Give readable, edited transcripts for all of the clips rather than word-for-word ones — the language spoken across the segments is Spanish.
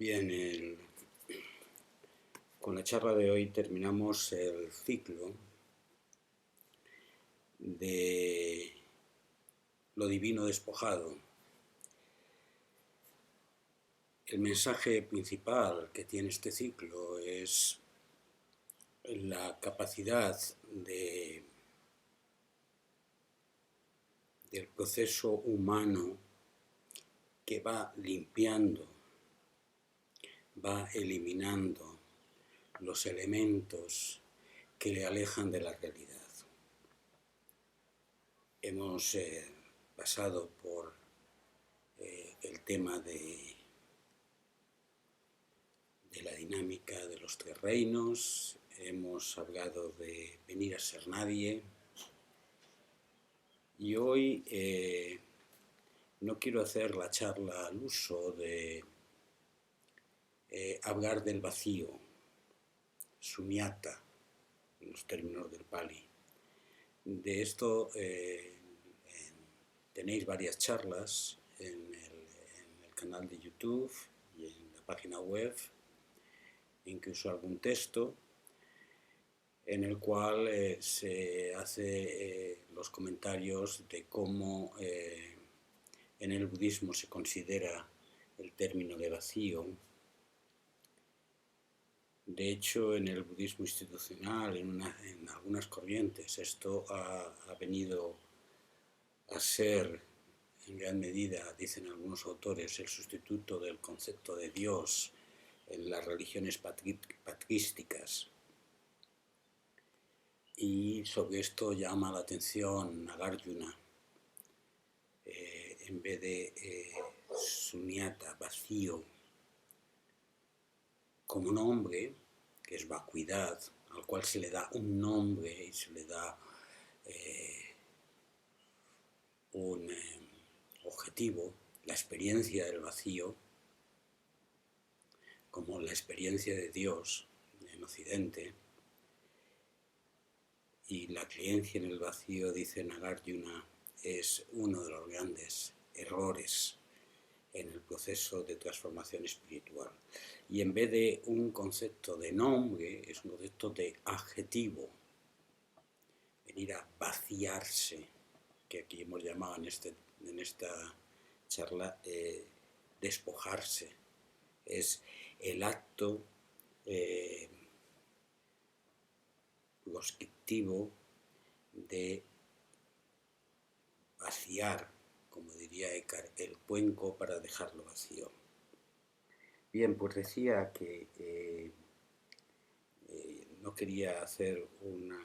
Bien, con la charla de hoy terminamos el ciclo de lo divino despojado. El mensaje principal que tiene este ciclo es la capacidad del proceso humano que va limpiando, va eliminando los elementos que le alejan de la realidad. Hemos pasado por el tema de la dinámica de los tres reinos, hemos hablado de venir a ser nadie, y hoy no quiero hacer la charla al uso de hablar del vacío, sunyata, en los términos del Pali. De esto tenéis varias charlas en el canal de YouTube y en la página web, incluso algún texto en el cual se hace los comentarios de cómo en el budismo se considera el término de vacío. De hecho, en el budismo institucional, en algunas corrientes, esto ha venido a ser, en gran medida, dicen algunos autores, el sustituto del concepto de Dios en las religiones patrísticas. Y sobre esto llama la atención Nagarjuna, en vez de sunyata, vacío, como nombre, que es vacuidad, al cual se le da un nombre y se le da un objetivo, la experiencia del vacío, como la experiencia de Dios en Occidente. Y la creencia en el vacío, dice Nagarjuna, es uno de los grandes errores en el proceso de transformación espiritual. Y en vez de un concepto de nombre, es un concepto de adjetivo. Venir a vaciarse, que aquí hemos llamado en esta charla despojarse. Es el acto proscriptivo de vaciar, como diría Eckhart, el cuenco para dejarlo vacío. Bien, pues decía que no quería hacer una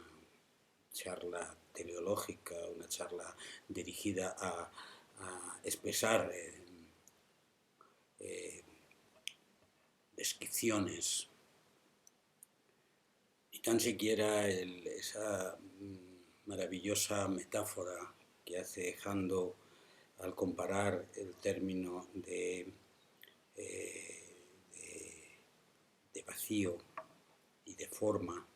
charla teleológica, una charla dirigida a expresar descripciones, ni tan siquiera esa maravillosa metáfora que hace Jando al comparar el término de vacío y de forma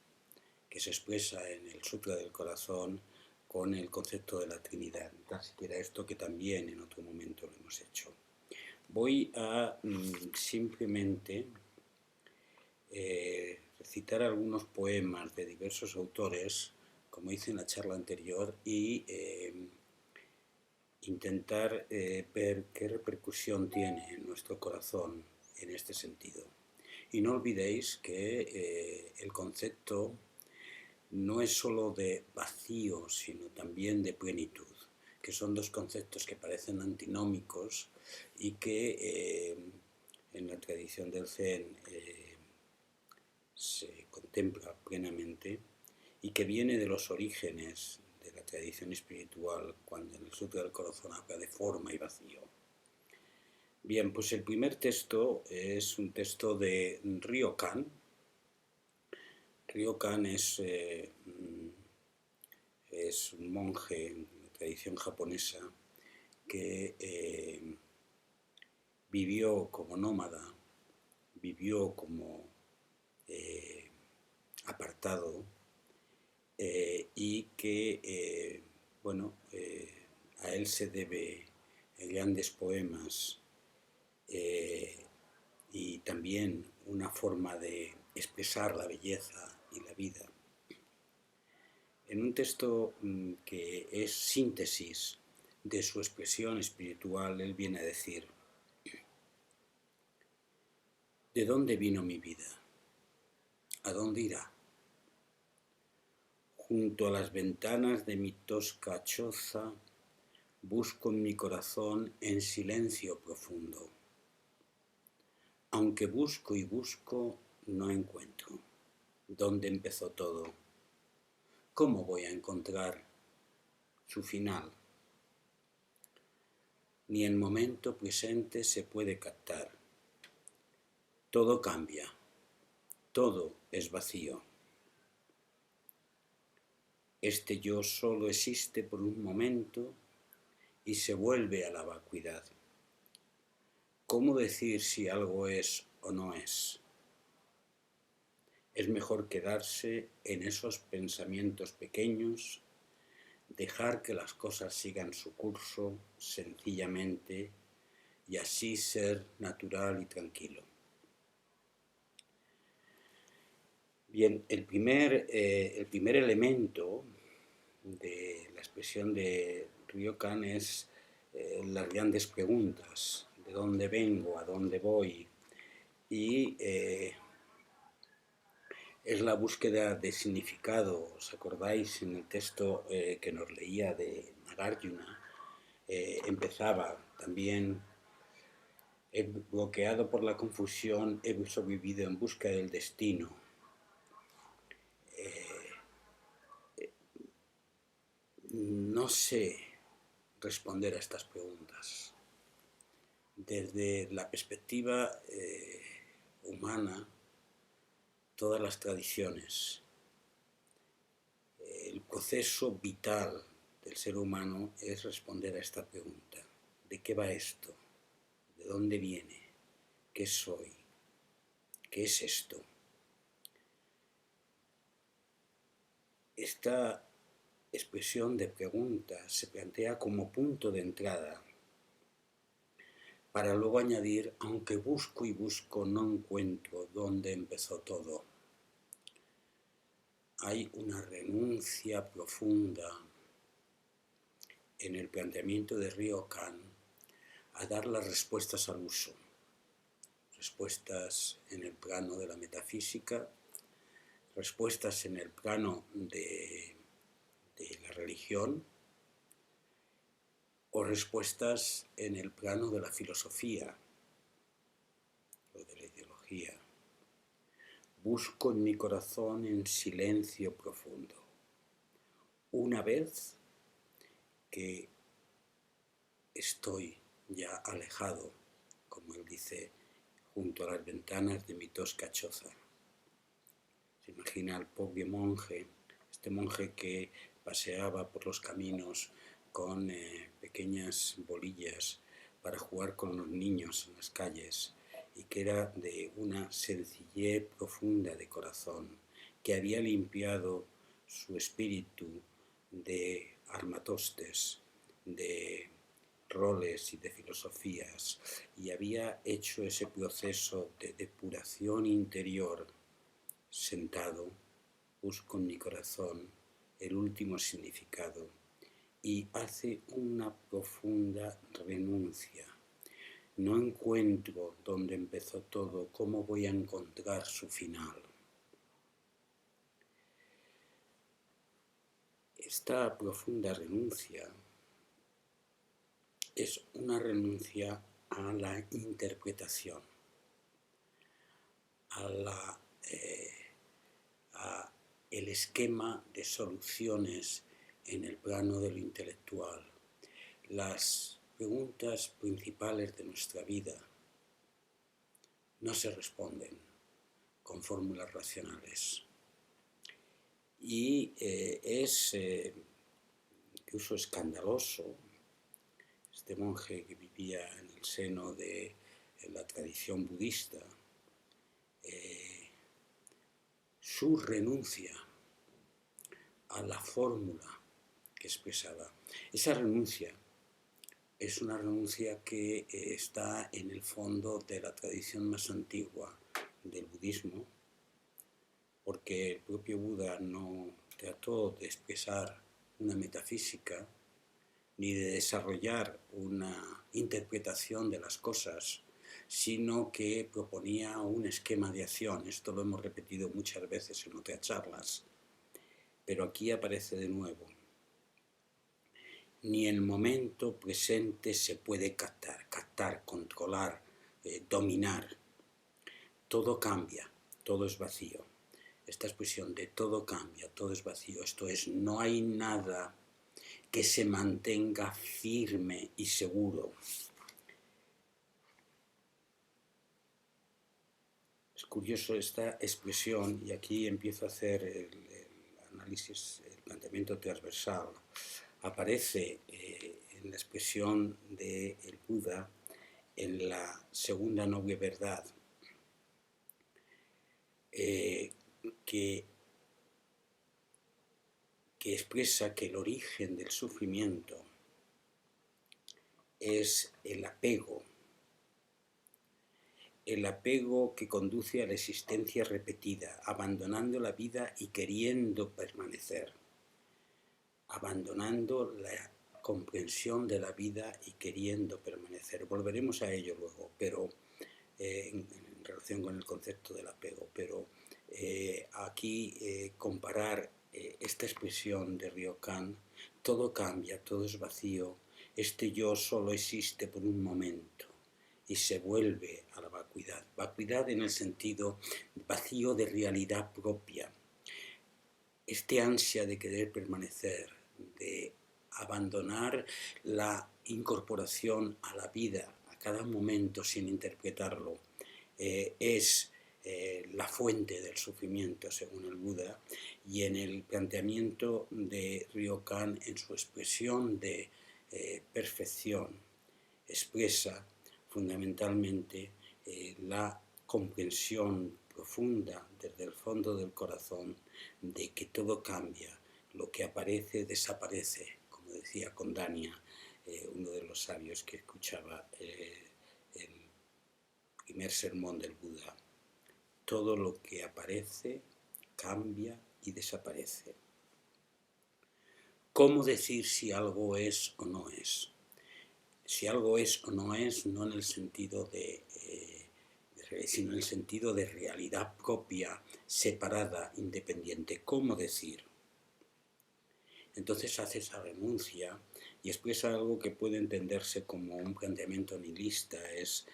que se expresa en el Sutra del Corazón con el concepto de la Trinidad, ni tan siquiera esto que también en otro momento lo hemos hecho. Voy a simplemente recitar algunos poemas de diversos autores, como hice en la charla anterior, y intentar ver qué repercusión tiene en nuestro corazón en este sentido. Y no olvidéis que el concepto no es solo de vacío, sino también de plenitud, que son dos conceptos que parecen antinómicos y que en la tradición del Zen se contempla plenamente, y que viene de los orígenes de la tradición espiritual, cuando en el Sutra del Corazón habla de forma y vacío. Bien, pues el primer texto es un texto de Ryokan. Ryokan es un monje en la tradición japonesa que vivió como nómada, vivió como apartado, y que, a él se debe grandes poemas y también una forma de expresar la belleza y la vida. En un texto que es síntesis de su expresión espiritual, él viene a decir: ¿de dónde vino mi vida? ¿A dónde irá? Junto a las ventanas de mi tosca choza, busco en mi corazón en silencio profundo. Aunque busco y busco, no encuentro. ¿Dónde empezó todo? ¿Cómo voy a encontrar su final? Ni el momento presente se puede captar. Todo cambia, todo es vacío. Este yo solo existe por un momento y se vuelve a la vacuidad. ¿Cómo decir si algo es o no es? Es mejor quedarse en esos pensamientos pequeños, dejar que las cosas sigan su curso sencillamente y así ser natural y tranquilo. Bien, el primer elemento de la expresión de Ryokan es las grandes preguntas: ¿de dónde vengo? ¿A dónde voy? Y es la búsqueda de significado. ¿Os acordáis en el texto que nos leía de Nagarjuna? Empezaba también: bloqueado por la confusión, he sobrevivido en busca del destino. No sé responder a estas preguntas. Desde la perspectiva humana, todas las tradiciones, el proceso vital del ser humano es responder a esta pregunta: ¿de qué va esto? ¿De dónde viene? ¿Qué soy? ¿Qué es esto? Esta expresión de pregunta se plantea como punto de entrada para luego añadir: aunque busco y busco, no encuentro dónde empezó todo. Hay una renuncia profunda en el planteamiento de Ryokan a dar las respuestas al uso, respuestas en el plano de la metafísica, respuestas en el plano de la religión o respuestas en el plano de la filosofía o de la ideología. Busco en mi corazón en silencio profundo. Una vez que estoy ya alejado, como él dice, junto a las ventanas de mi tosca choza. Se imagina al pobre monje, este monje que paseaba por los caminos con pequeñas bolillas para jugar con los niños en las calles, y que era de una sencillez profunda de corazón, que había limpiado su espíritu de armatostes, de roles y de filosofías, y había hecho ese proceso de depuración interior. Sentado, busco en mi corazón el último significado y hace una profunda renuncia. No encuentro dónde empezó todo, ¿cómo voy a encontrar su final? Esta profunda renuncia es una renuncia a la interpretación, a el esquema de soluciones en el plano de lo intelectual. Las preguntas principales de nuestra vida no se responden con fórmulas racionales. Y es incluso escandaloso. Este monje que vivía en el seno de la tradición budista, su renuncia a la fórmula que expresaba. Esa renuncia es una renuncia que está en el fondo de la tradición más antigua del budismo, porque el propio Buda no trató de expresar una metafísica ni de desarrollar una interpretación de las cosas, sino que proponía un esquema de acción. Esto lo hemos repetido muchas veces en otras charlas, pero aquí aparece de nuevo. Ni el momento presente se puede captar, controlar, dominar. Todo cambia, todo es vacío. Esta expresión de todo cambia, todo es vacío, esto es, no hay nada que se mantenga firme y seguro. Es curioso esta expresión, y aquí empiezo a hacer el análisis, el planteamiento transversal. Aparece en la expresión del Buda en la segunda noble verdad, que expresa que el origen del sufrimiento es el apego que conduce a la existencia repetida, abandonando la vida y queriendo permanecer, abandonando la comprensión de la vida y queriendo permanecer. Volveremos a ello luego, pero en relación con el concepto del apego, pero aquí comparar esta expresión de Ryokan, todo cambia, todo es vacío, este yo solo existe por un momento y se vuelve a la vacuidad. Vacuidad en el sentido vacío de realidad propia. Este ansia de querer permanecer, de abandonar la incorporación a la vida a cada momento sin interpretarlo, es la fuente del sufrimiento, según el Buda, y en el planteamiento de Ryokan, en su expresión de perfección, expresa fundamentalmente la comprensión profunda desde el fondo del corazón de que todo cambia, lo que aparece desaparece, como decía Kondania, uno de los sabios que escuchaba el primer sermón del Buda. Todo lo que aparece cambia y desaparece. ¿Cómo decir si algo es o no es? Si algo es o no es, no en el sentido sino en el sentido de realidad propia, separada, independiente. ¿Cómo decir? Entonces hace esa renuncia y expresa algo que puede entenderse como un planteamiento nihilista. Es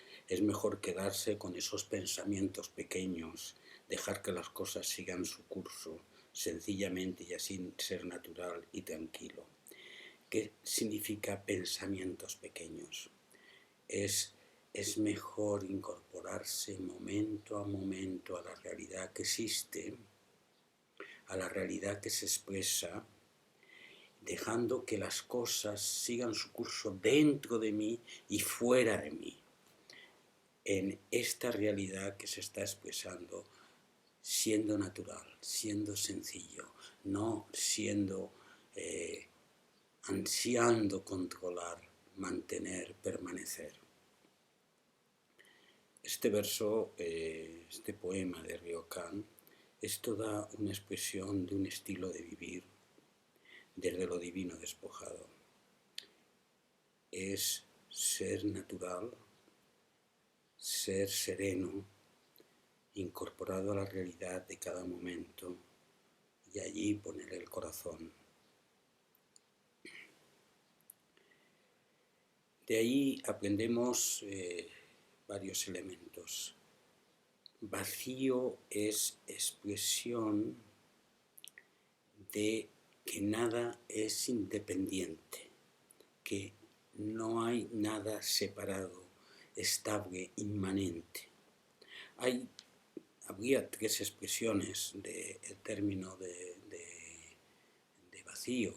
mejor quedarse con esos pensamientos pequeños, dejar que las cosas sigan su curso, sencillamente y así ser natural y tranquilo. ¿Qué significa pensamientos pequeños? Es mejor incorporarse momento a momento a la realidad que existe, a la realidad que se expresa, dejando que las cosas sigan su curso dentro de mí y fuera de mí, en esta realidad que se está expresando, siendo natural, siendo sencillo, no siendo ansiando controlar, mantener, permanecer. Este verso, este poema de Ryokan, es toda una expresión de un estilo de vivir desde lo divino despojado. Es ser natural, ser sereno, incorporado a la realidad de cada momento y allí poner el corazón. De ahí aprendemos varios elementos. Vacío es expresión de que nada es independiente, que no hay nada separado, estable, inmanente. Habría tres expresiones del término de vacío,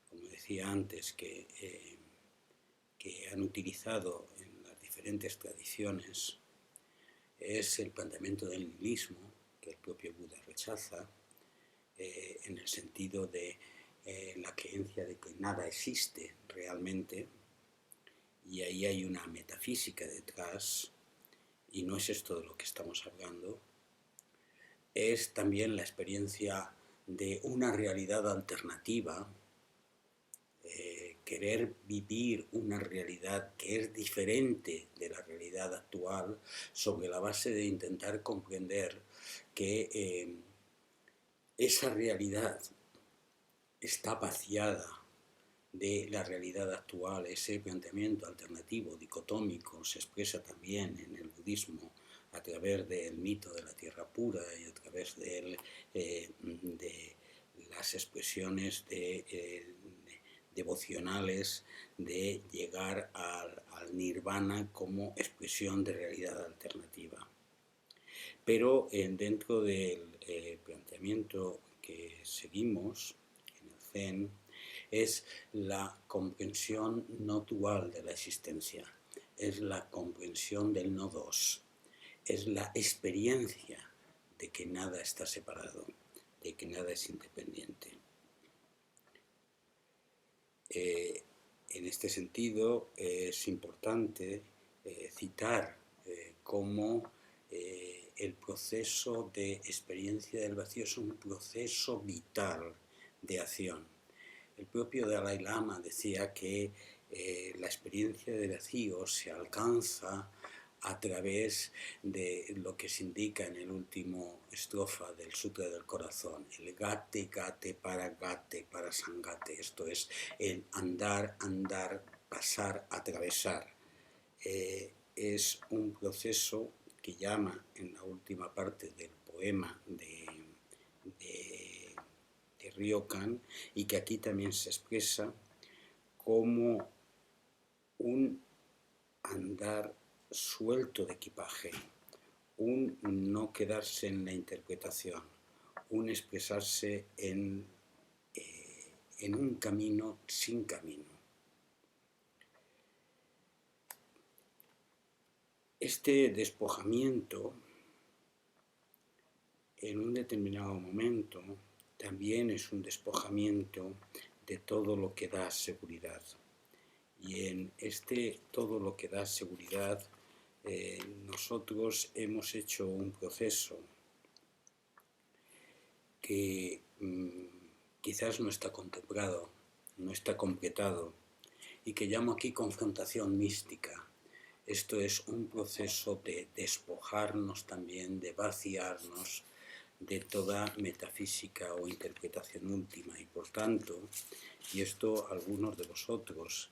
como decía antes, que han utilizado en las diferentes tradiciones. Es el planteamiento del nihilismo, que el propio Buda rechaza, en el sentido de la creencia de que nada existe realmente, y ahí hay una metafísica detrás, y no es esto de lo que estamos hablando, es también la experiencia de una realidad alternativa, querer vivir una realidad que es diferente de la realidad actual sobre la base de intentar comprender que esa realidad está vaciada de la realidad actual. Ese planteamiento alternativo, dicotómico, se expresa también en el budismo a través del mito de la tierra pura y a través de las expresiones devocionales de llegar al nirvana como expresión de realidad alternativa. Pero dentro del planteamiento que seguimos en el Zen, es la comprensión no dual de la existencia, es la comprensión del no dos, es la experiencia de que nada está separado, de que nada es independiente. En este sentido es importante citar cómo el proceso de experiencia del vacío es un proceso vital de acción. El propio Dalai Lama decía que la experiencia de vacío se alcanza a través de lo que se indica en el último estrofa del Sutra del Corazón, el gate, gate, para sangate, esto es el andar, andar, pasar, atravesar. Es un proceso que llama en la última parte del poema de Ryokan y que aquí también se expresa como un andar suelto de equipaje, un no quedarse en la interpretación, un expresarse en un camino sin camino. Este despojamiento en un determinado momento también es un despojamiento de todo lo que da seguridad. Y en este todo lo que da seguridad, nosotros hemos hecho un proceso que quizás no está contemplado, no está completado, y que llamo aquí confrontación mística. Esto es un proceso de despojarnos también, de vaciarnos de toda metafísica o interpretación última. Y por tanto, y esto a algunos de vosotros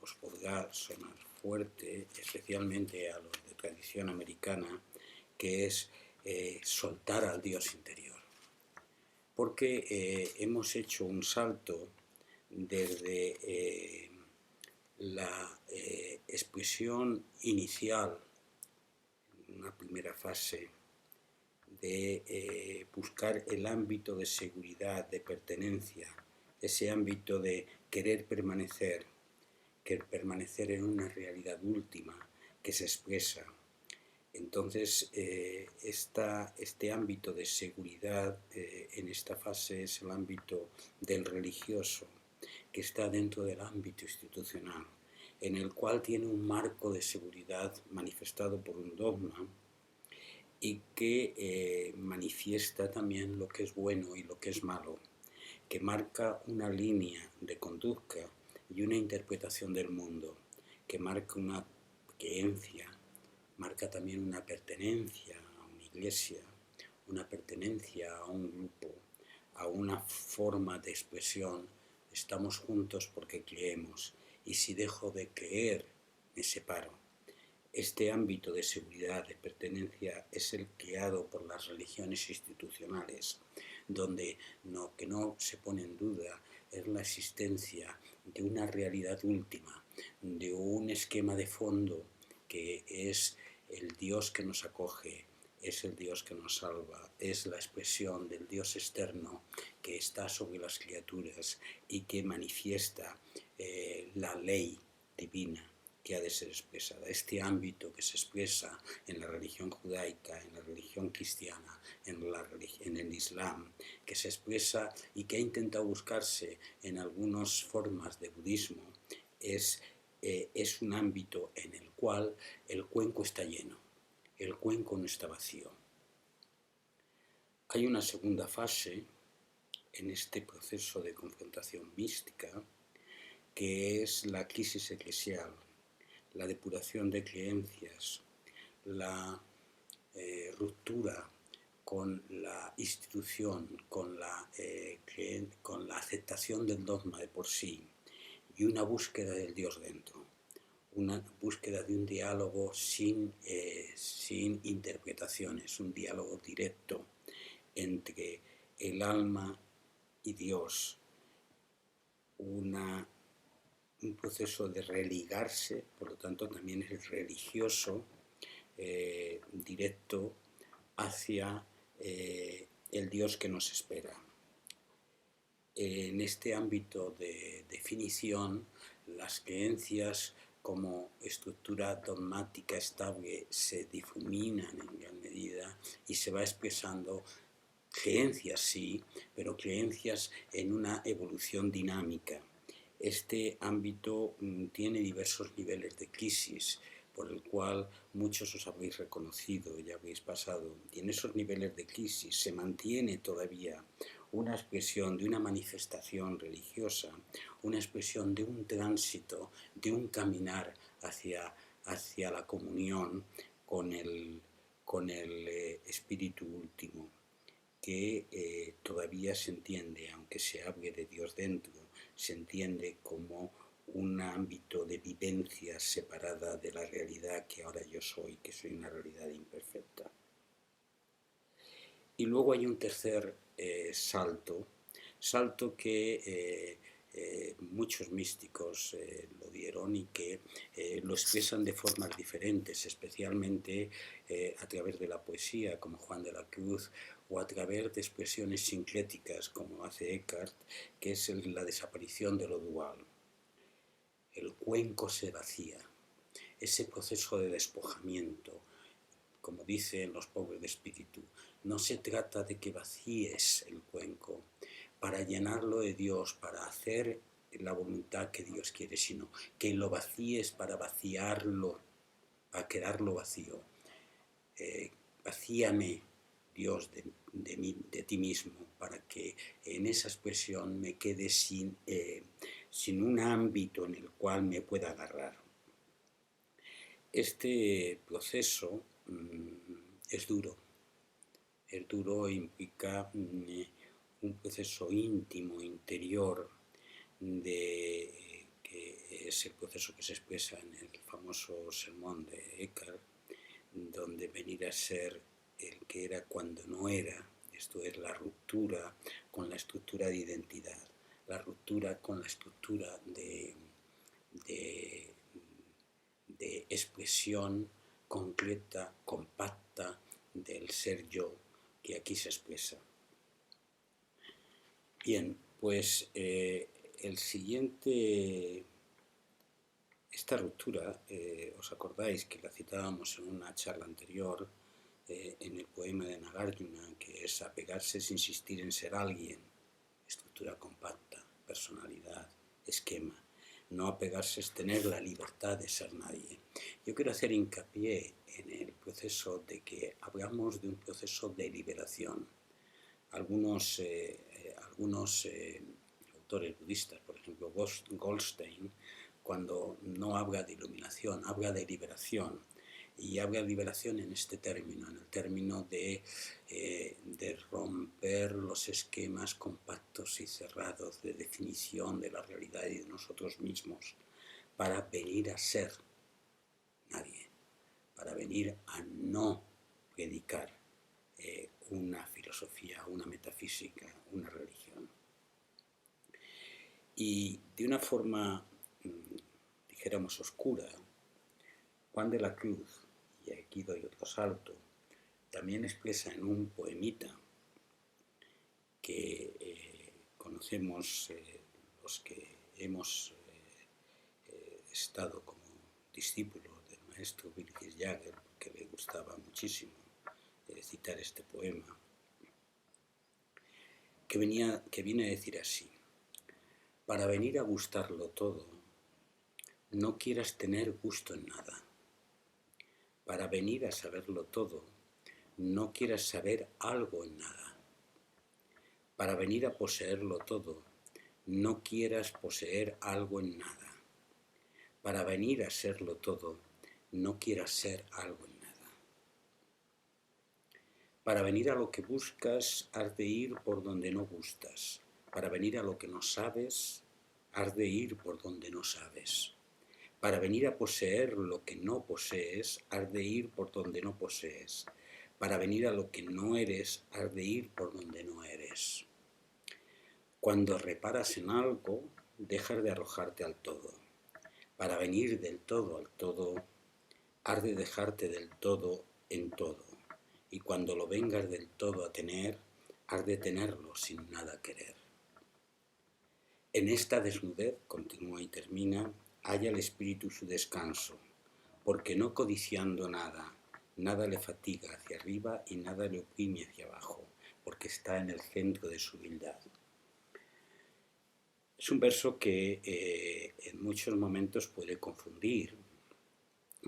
os podrá sonar fuerte, especialmente a los de tradición americana, que es soltar al Dios interior. Porque hemos hecho un salto desde la expresión inicial, una primera fase, de buscar el ámbito de seguridad, de pertenencia, ese ámbito de querer permanecer en una realidad última que se expresa. Entonces, este ámbito de seguridad en esta fase es el ámbito del religioso, que está dentro del ámbito institucional, en el cual tiene un marco de seguridad manifestado por un dogma y que manifiesta también lo que es bueno y lo que es malo, que marca una línea de conducta y una interpretación del mundo, que marca una creencia, marca también una pertenencia a una iglesia, una pertenencia a un grupo, a una forma de expresión. Estamos juntos porque creemos, y si dejo de creer, me separo. Este ámbito de seguridad, de pertenencia, es el creado por las religiones institucionales, donde lo que no se pone en duda es la existencia de una realidad última, de un esquema de fondo que es el Dios que nos acoge, es el Dios que nos salva, es la expresión del Dios externo que está sobre las criaturas y que manifiesta la ley divina que ha de ser expresada. Este ámbito que se expresa en la religión judaica, en la religión cristiana, en el Islam, que se expresa y que ha intentado buscarse en algunas formas de budismo, es es un ámbito en el cual el cuenco está lleno, el cuenco no está vacío. Hay una segunda fase en este proceso de confrontación mística, que es la crisis eclesial, la depuración de creencias, la ruptura con la institución, con la aceptación del dogma de por sí, y una búsqueda del Dios dentro, una búsqueda de un diálogo sin interpretaciones, un diálogo directo entre el alma y Dios, un proceso de religarse, por lo tanto también es religioso, directo hacia el Dios que nos espera. En este ámbito de definición, las creencias como estructura dogmática estable se difuminan en gran medida y se va expresando creencias, sí, pero creencias en una evolución dinámica. Este ámbito tiene diversos niveles de crisis, por el cual muchos os habéis reconocido y habéis pasado. Y en esos niveles de crisis se mantiene todavía una expresión de una manifestación religiosa, una expresión de un tránsito, de un caminar hacia la comunión con el espíritu último, que todavía se entiende, aunque se hable de Dios dentro, se entiende como un ámbito de vivencia separada de la realidad que ahora yo soy, que soy una realidad imperfecta. Y luego hay un tercer salto que muchos místicos lo dieron y que lo expresan de formas diferentes, especialmente a través de la poesía, como Juan de la Cruz, o a través de expresiones sincréticas, como hace Eckhart, que es la desaparición de lo dual. El cuenco se vacía, ese proceso de despojamiento, como dicen los pobres de espíritu. No se trata de que vacíes el cuenco para llenarlo de Dios, para hacer la voluntad que Dios quiere, sino que lo vacíes para vaciarlo, para quedarlo vacío. Vacíame, Dios, de ti mismo, para que en esa expresión me quede sin un ámbito en el cual me pueda agarrar. Este proceso es duro e implica un proceso íntimo, interior, que es el proceso que se expresa en el famoso sermón de Eckhart, donde venir a ser el que era cuando no era. Esto es la ruptura con la estructura de identidad, la ruptura con la estructura de expresión concreta, compacta del ser yo que aquí se expresa. Bien, pues esta ruptura, os acordáis que la citábamos en una charla anterior, en el poema de Nagarjuna, que es apegarse es insistir en ser alguien, estructura compacta, personalidad, esquema. No apegarse es tener la libertad de ser nadie. Yo quiero hacer hincapié en el proceso de que hablamos de un proceso de liberación. Algunos autores budistas, por ejemplo Goldstein, cuando no habla de iluminación, habla de liberación. Y habla de liberación en este término, en el término de romper los esquemas compactos y cerrados de definición de la realidad y de nosotros mismos, para venir a ser nadie, para venir a no predicar una filosofía, una metafísica, una religión. Y de una forma, dijéramos, oscura, Juan de la Cruz, y aquí doy otro salto, también expresa en un poemita que conocemos los que hemos estado como discípulos del maestro Birgit Jagger, que le gustaba muchísimo citar este poema, que viene a decir así: para venir a gustarlo todo, no quieras tener gusto en nada. Para venir a saberlo todo, no quieras saber algo en nada. Para venir a poseerlo todo, no quieras poseer algo en nada. Para venir a serlo todo, no quieras ser algo en nada. Para venir a lo que buscas, has de ir por donde no gustas. Para venir a lo que no sabes, has de ir por donde no sabes. Para venir a poseer lo que no posees, has de ir por donde no posees. Para venir a lo que no eres, has de ir por donde no eres. Cuando reparas en algo, dejas de arrojarte al todo. Para venir del todo al todo, has de dejarte del todo en todo. Y cuando lo vengas del todo a tener, has de tenerlo sin nada querer. En esta desnudez, continúa y termina, halla el espíritu su descanso, porque no codiciando nada, nada le fatiga hacia arriba y nada le oprime hacia abajo, porque está en el centro de su humildad. Es un verso que en muchos momentos puede confundir,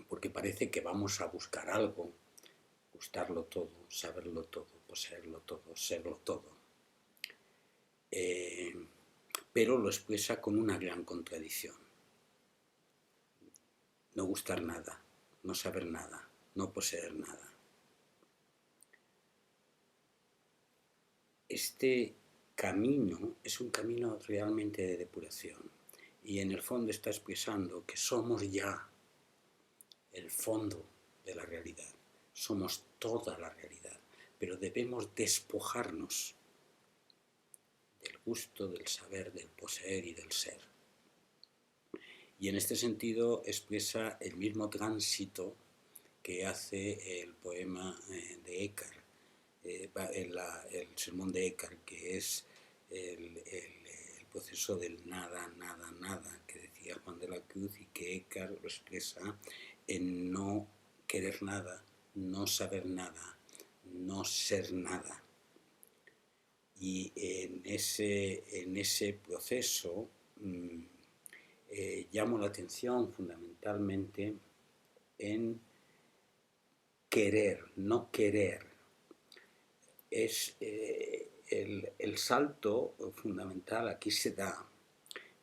porque parece que vamos a buscar algo, gustarlo todo, saberlo todo, poseerlo todo, serlo todo. Pero lo expresa con una gran contradicción. No gustar nada, no saber nada, no poseer nada. Este camino es un camino realmente de depuración y en el fondo está expresando que somos ya el fondo de la realidad, somos toda la realidad, pero debemos despojarnos del gusto, del saber, del poseer y del ser. Y en este sentido expresa el mismo tránsito que hace el poema de Eckhart, el sermón de Eckhart, que es el proceso del nada, nada, nada, que decía Juan de la Cruz y que Eckhart lo expresa en no querer nada, no saber nada, no ser nada. Y en ese proceso llamo la atención fundamentalmente en querer, no querer. Es el salto fundamental aquí se da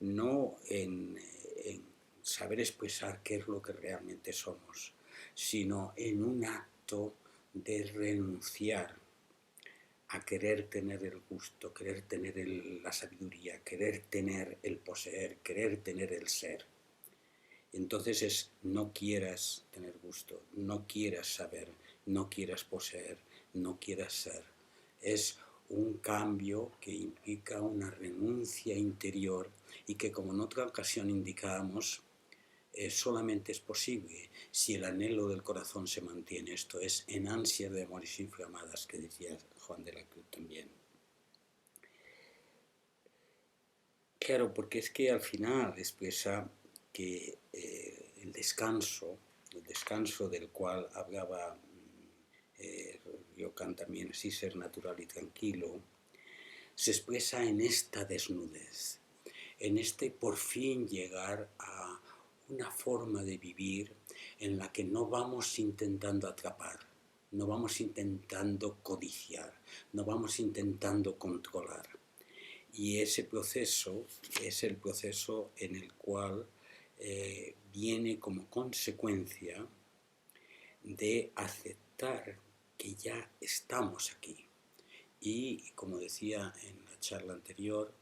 no en saber expresar qué es lo que realmente somos, sino en un acto de renunciar a querer tener el gusto, querer tener la sabiduría, querer tener el poseer, querer tener el ser. Entonces es no quieras tener gusto, no quieras saber, no quieras poseer, no quieras ser. Es un cambio que implica una renuncia interior y que, como en otra ocasión indicábamos, solamente es posible si el anhelo del corazón se mantiene, esto es, en ansias de amores inflamadas, que decía Juan de la Cruz también. Claro, porque es que al final expresa que el descanso del cual hablaba Ryokan también, así ser natural y tranquilo, se expresa en esta desnudez, en este por fin llegar a una forma de vivir en la que no vamos intentando atrapar, no vamos intentando codiciar, no vamos intentando controlar. Y ese proceso es el proceso en el cual viene como consecuencia de aceptar que ya estamos aquí. Y como decía en la charla anterior,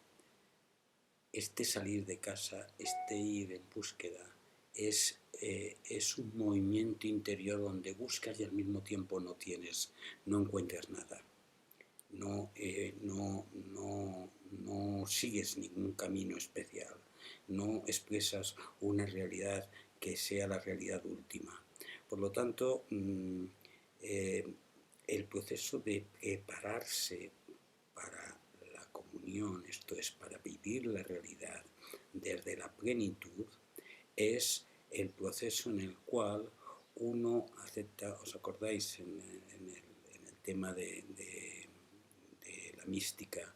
este salir de casa, este ir en búsqueda, es un movimiento interior donde buscas y al mismo tiempo no encuentras nada. No sigues ningún camino especial, no expresas una realidad que sea la realidad última. Por lo tanto, el proceso de prepararse para la comunión, esto es, para vivir la realidad desde la plenitud, es el proceso en el cual uno acepta, ¿os acordáis en el tema de la mística,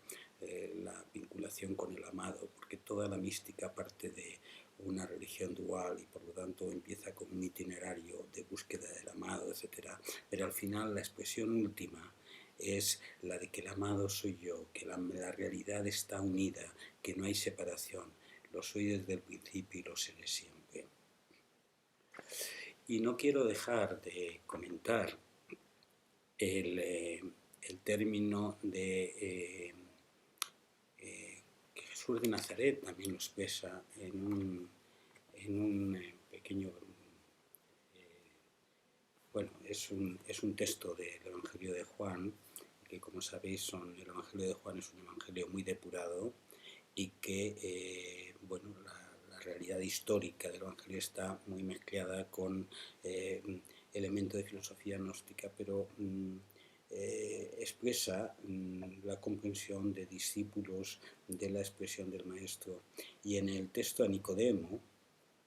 la vinculación con el amado, porque toda la mística parte de una religión dual y por lo tanto empieza con un itinerario de búsqueda del amado, etc. Pero al final la expresión última es la de que el amado soy yo, que la realidad está unida, que no hay separación. Lo soy desde el principio y lo seré siempre. Y no quiero dejar de comentar el término de que Jesús de Nazaret también lo expresa en un pequeño, bueno, es un texto del Evangelio de Juan, que como sabéis el Evangelio de Juan es un evangelio muy depurado y que, bueno, la realidad histórica del Evangelio está muy mezclada con elementos de filosofía gnóstica, pero expresa la comprensión de discípulos de la expresión del Maestro. Y en el texto a Nicodemo,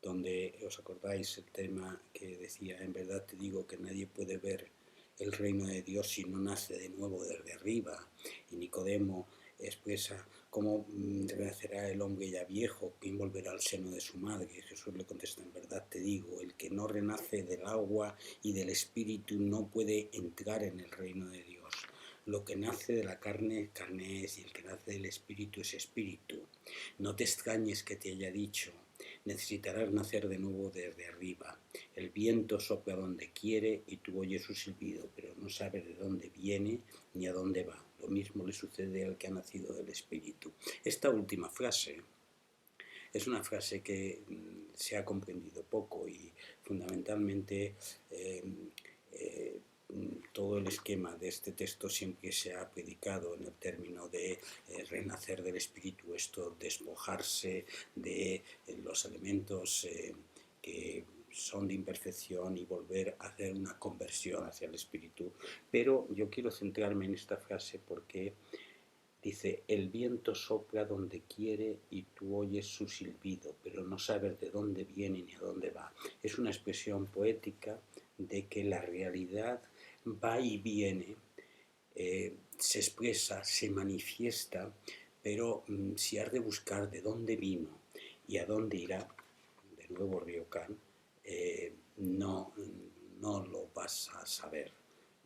donde os acordáis el tema que decía, en verdad te digo que nadie puede ver el reino de Dios si no nace de nuevo desde arriba, y Nicodemo expresa cómo renacerá el hombre ya viejo, quién volverá al seno de su madre, y Jesús le contesta, en verdad te digo, el que no renace del agua y del espíritu no puede entrar en el reino de Dios. Lo que nace de la carne, carne es, y el que nace del espíritu es espíritu. No te extrañes que te haya dicho, necesitarás nacer de nuevo desde arriba. El viento sopla donde quiere y tú oyes su silbido, pero no sabes de dónde viene ni a dónde va. Lo mismo le sucede al que ha nacido del Espíritu. Esta última frase es una frase que se ha comprendido poco y fundamentalmente todo el esquema de este texto siempre se ha predicado en el término de renacer del espíritu, esto despojarse de los elementos que son de imperfección y volver a hacer una conversión hacia el espíritu. Pero yo quiero centrarme en esta frase porque dice, el viento sopla donde quiere y tú oyes su silbido, pero no sabes de dónde viene ni a dónde va. Es una expresión poética de que la realidad va y viene, se expresa, se manifiesta, pero si has de buscar de dónde vino y a dónde irá, de nuevo Ryokan, no lo vas a saber,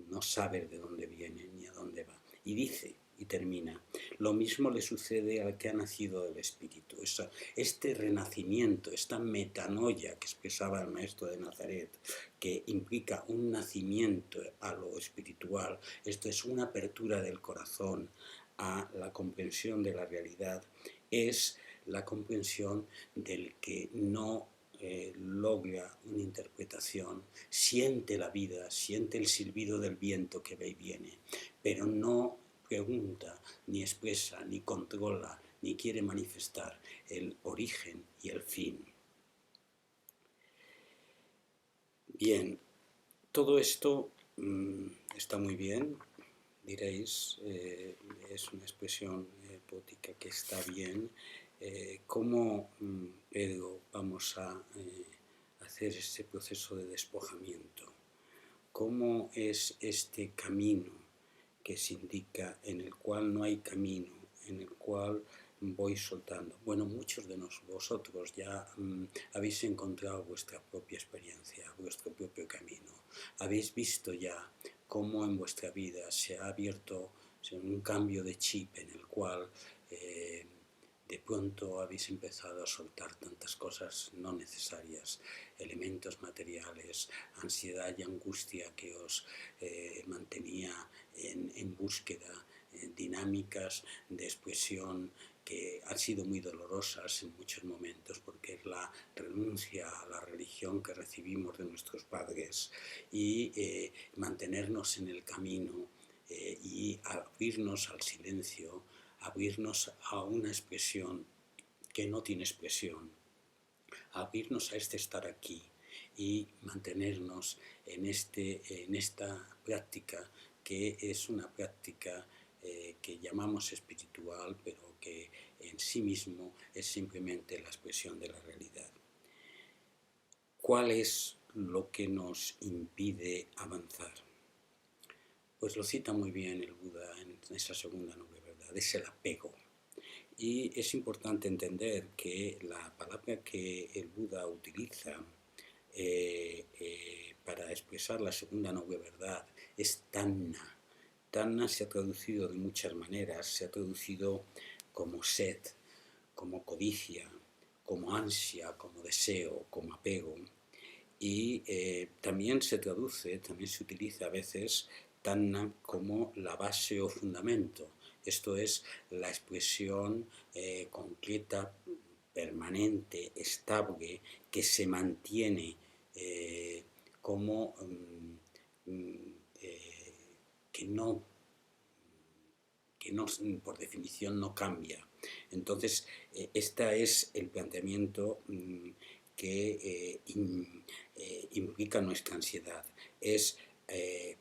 no sabes de dónde viene ni a dónde va. Y dice, y termina, lo mismo le sucede al que ha nacido del Espíritu. Este renacimiento, esta metanoia que expresaba el Maestro de Nazaret, que implica un nacimiento a lo espiritual, esto es una apertura del corazón a la comprensión de la realidad, es la comprensión del que no logra una interpretación, siente la vida, siente el silbido del viento que va y viene, pero no pregunta, ni expresa, ni controla, ni quiere manifestar el origen y el fin. Bien, todo esto está muy bien, diréis, es una expresión poética que está bien. ¿Cómo, Pedro, vamos a hacer este proceso de despojamiento? ¿Cómo es este camino que se indica, en el cual no hay camino, en el cual voy soltando? Bueno, muchos de vosotros ya habéis encontrado vuestra propia experiencia, vuestro propio camino. Habéis visto ya cómo en vuestra vida se ha abierto un cambio de chip en el cual de pronto habéis empezado a soltar tantas cosas no necesarias, elementos materiales, ansiedad y angustia que os mantenía en búsqueda, dinámicas de expresión que han sido muy dolorosas en muchos momentos porque es la renuncia a la religión que recibimos de nuestros padres y mantenernos en el camino y abrirnos al silencio, abrirnos a una expresión que no tiene expresión, abrirnos a este estar aquí y mantenernos en esta práctica que es una práctica que llamamos espiritual, pero que en sí mismo es simplemente la expresión de la realidad. ¿Cuál es lo que nos impide avanzar? Pues lo cita muy bien el Buda en esa segunda noble verdad, es el apego. Y es importante entender que la palabra que el Buda utiliza para expresar la segunda noble verdad es tanna. Tanna se ha traducido de muchas maneras, se ha traducido como sed, como codicia, como ansia, como deseo, como apego. Y también se traduce, también se utiliza a veces tanna como la base o fundamento. Esto es la expresión concreta, permanente, estable, que se mantiene como que no, por definición no cambia. Entonces, este es el planteamiento que implica nuestra ansiedad. Es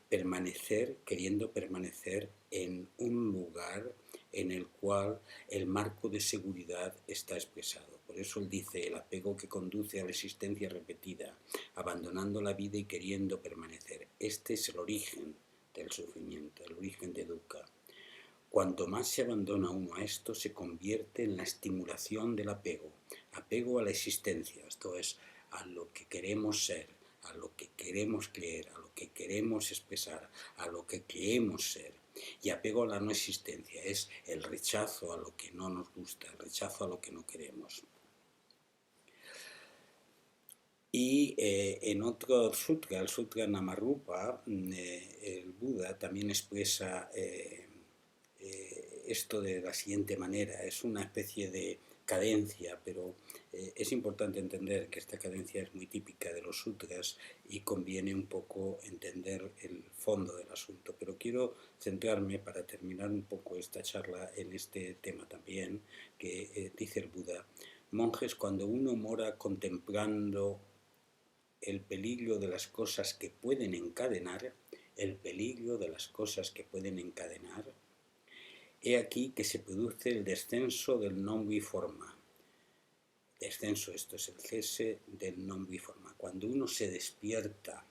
permanecer, queriendo permanecer en un lugar en el cual el marco de seguridad está expresado. Por eso él dice, el apego que conduce a la existencia repetida, abandonando la vida y queriendo permanecer. Este es el origen del sufrimiento, el origen de dukkha. Cuanto más se abandona uno a esto, se convierte en la estimulación del apego. Apego a la existencia, esto es, a lo que queremos ser, a lo que queremos creer, a lo que queremos expresar, a lo que creemos ser. Y apego a la no existencia, es el rechazo a lo que no nos gusta, el rechazo a lo que no queremos. Y en otro sutra, el sutra Namarupa, el Buda también expresa esto de la siguiente manera. Es una especie de cadencia, pero es importante entender que esta cadencia es muy típica de los sutras y conviene un poco entender el fondo del asunto. Pero quiero centrarme, para terminar un poco esta charla, en este tema también, que dice el Buda. Monjes, cuando uno mora contemplando el peligro de las cosas que pueden encadenar, el peligro de las cosas que pueden encadenar, he aquí que se produce el descenso del non forma. Descenso, esto es el cese del non forma. Cuando uno se despierta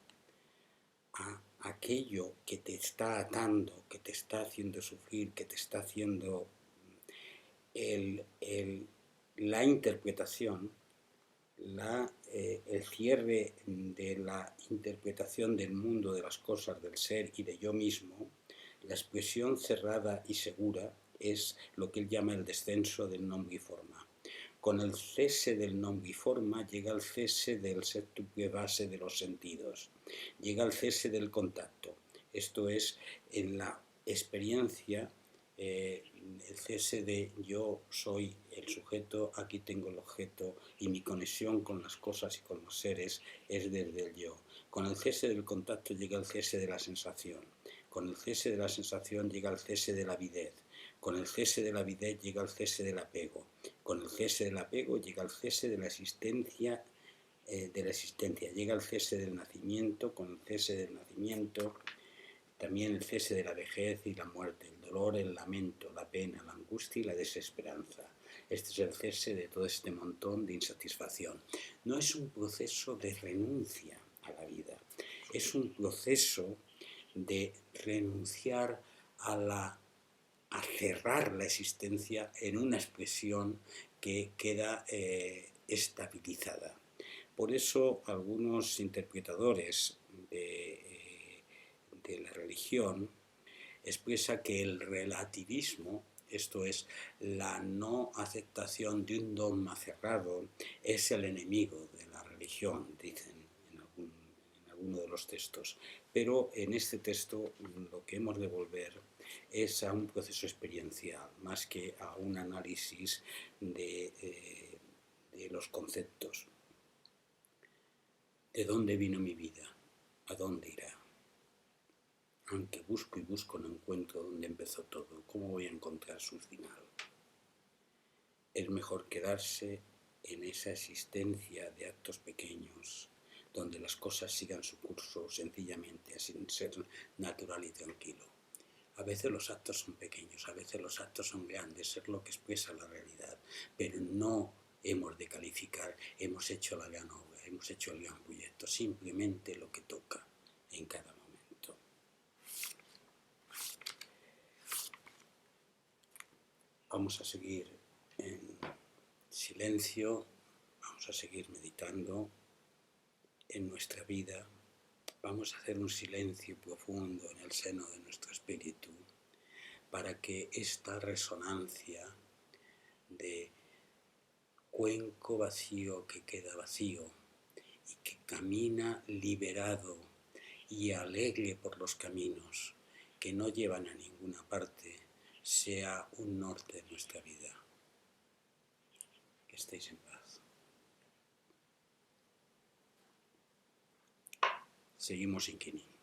a aquello que te está atando, que te está haciendo sufrir, que te está haciendo la interpretación, el cierre de la interpretación del mundo, de las cosas, del ser y de yo mismo, la expresión cerrada y segura es lo que él llama el descenso del non forma. Con el cese del non forma llega el cese del septuple base de los sentidos, llega el cese del contacto. Esto es en la experiencia, el cese de yo soy el sujeto, aquí tengo el objeto, y mi conexión con las cosas y con los seres es desde el yo. Con el cese del contacto llega el cese de la sensación. Con el cese de la sensación llega el cese de la avidez. Con el cese de la avidez llega el cese del apego. Con el cese del apego llega el cese de la existencia. Llega el cese del nacimiento. Con el cese del nacimiento también el cese de la vejez y la muerte, el dolor, el lamento, la pena, la angustia y la desesperanza. Este es el cese de todo este montón de insatisfacción. No es un proceso de renuncia a la vida, es un proceso de renunciar a cerrar la existencia en una expresión que queda estabilizada. Por eso algunos interpretadores de la religión expresa que el relativismo, esto es, la no aceptación de un dogma cerrado, es el enemigo de la religión, dicen en alguno de los textos. Pero en este texto lo que hemos de volver es a un proceso experiencial, más que a un análisis de los conceptos. ¿De dónde vino mi vida? ¿A dónde irá? Aunque busco y busco no encuentro dónde empezó todo. ¿Cómo voy a encontrar su final? Es mejor quedarse en esa existencia de actos pequeños, donde las cosas sigan su curso sencillamente, sin ser natural y tranquilo. A veces los actos son pequeños, a veces los actos son grandes, es lo que expresa la realidad, pero no hemos de calificar, hemos hecho la gran obra, hemos hecho el gran proyecto, simplemente lo que toca en cada momento. Vamos a seguir en silencio, vamos a seguir meditando en nuestra vida. Vamos a hacer un silencio profundo en el seno de nuestro espíritu para que esta resonancia de cuenco vacío que queda vacío y que camina liberado y alegre por los caminos que no llevan a ninguna parte, sea un norte en nuestra vida. Que estéis en paz. Seguimos sin Kinin.